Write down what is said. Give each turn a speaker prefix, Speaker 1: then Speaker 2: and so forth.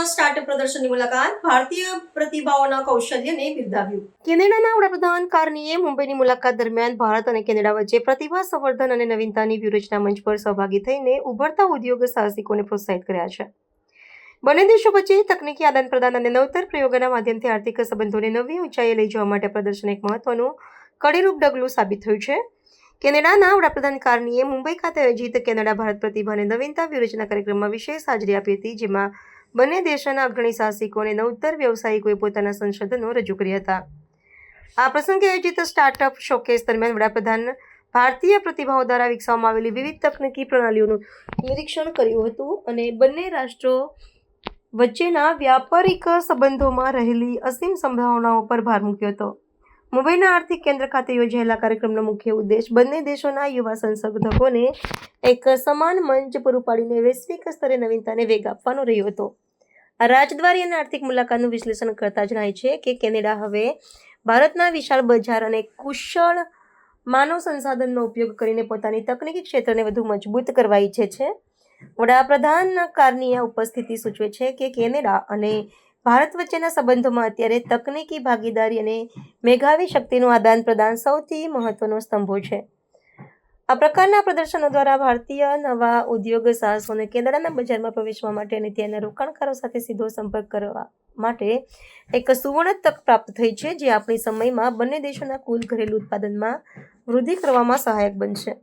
Speaker 1: Startup પ્રદર્શનની મુલાકાત ભારતીય પ્રતિભાઓના કૌશલ્યને બિરદાવ્યું. કેનેડાના વડાપ્રધાન કાર્નીએ મુંબઈની મુલાકાત દરમિયાન ભારત અને કેનેડા વચ્ચે પ્રતિભા સંવર્ધન અને નવીનતાની વ્યૂહરચના મંચ પર સહભાગી થઈને ઉભરતા ઉદ્યોગ સાહસિકોને પ્રોત્સાહિત કર્યા છે. બંને દેશો વચ્ચે તકનીકી આદાન-પ્રદાન અને નવતર પ્રયોગોના માધ્યમથી આર્થિક સંબંધોને નવી ઊંચાઈએ લઈ જવા માટે પ્રદર્શન એક મહત્વનું કડીરૂપ ડગલું સાબિત થયું છે. કેનેડાના વડાપ્રધાન કાર્નીએ મુંબઈ ખાતે આયોજિત કેનેડા ભારત પ્રતિભા અને નવીનતા વ્યૂહરચના કાર્યક્રમમાં વિશેષ હાજરી આપી હતી, જેમાં બંને દેશોના અગ્રણી સાહસિકો અને નવતર વ્યવસાયિકોએ પોતાના સંશોધનો રજૂ કર્યા હતા. આ પ્રસંગે આયોજિત સ્ટાર્ટઅપ શોકેસ દરમિયાન વડાપ્રધાન ભારતીય પ્રતિભાઓ દ્વારા વિકસાવવામાં આવેલી વિવિધ તકનીકી પ્રણાલીઓનું નિરીક્ષણ કર્યું હતું અને બંને રાષ્ટ્રો વચ્ચેના વ્યાપારિક સંબંધોમાં રહેલી અસીમ સંભાવનાઓ પર ભાર મૂક્યો હતો. મુંબઈના આર્થિક કેન્દ્ર ખાતે યોજાયેલા કાર્યક્રમનો મુખ્ય ઉદ્દેશ બંને દેશોના યુવા સંશોધકોને એક સમાન મંચ પૂરું પાડીને વૈશ્વિક સ્તરે નવીનતાને વેગ આપવાનો રહ્યો હતો. આ રાજદ્વારી અને આર્થિક મુલાકાતનું વિશ્લેષણ કરતા જણાય છે કે કેનેડા હવે ભારતના વિશાળ બજાર અને કુશળ માનવ સંસાધનનો ઉપયોગ કરીને પોતાની તકનીકી ક્ષેત્રને વધુ મજબૂત કરવા ઈચ્છે છે. વડાપ્રધાન કાર્નીએ ઉપસ્થિતિ સૂચવે છે કે કેનેડા અને ભારત વચ્ચેના સંબંધોમાં અત્યારે તકનીકી ભાગીદારી અને મેઘાવી શક્તિનું આદાન-પ્રદાન સૌથી મહત્વનો સ્તંભો છે. આ પ્રકારના પ્રદર્શનો દ્વારા ભારતીય નવા ઉદ્યોગ સાહસોને કેનેડાના બજારમાં પ્રવેશવા માટે અને ત્યાંના રોકાણકારો સાથે સીધો સંપર્ક કરવા માટે એક સુવર્ણ તક પ્રાપ્ત થઈ છે, જે આપણી સમયમાં બંને દેશોના કુલ ઘરેલું ઉત્પાદનમાં વૃદ્ધિ કરવામાં સહાયક બનશે.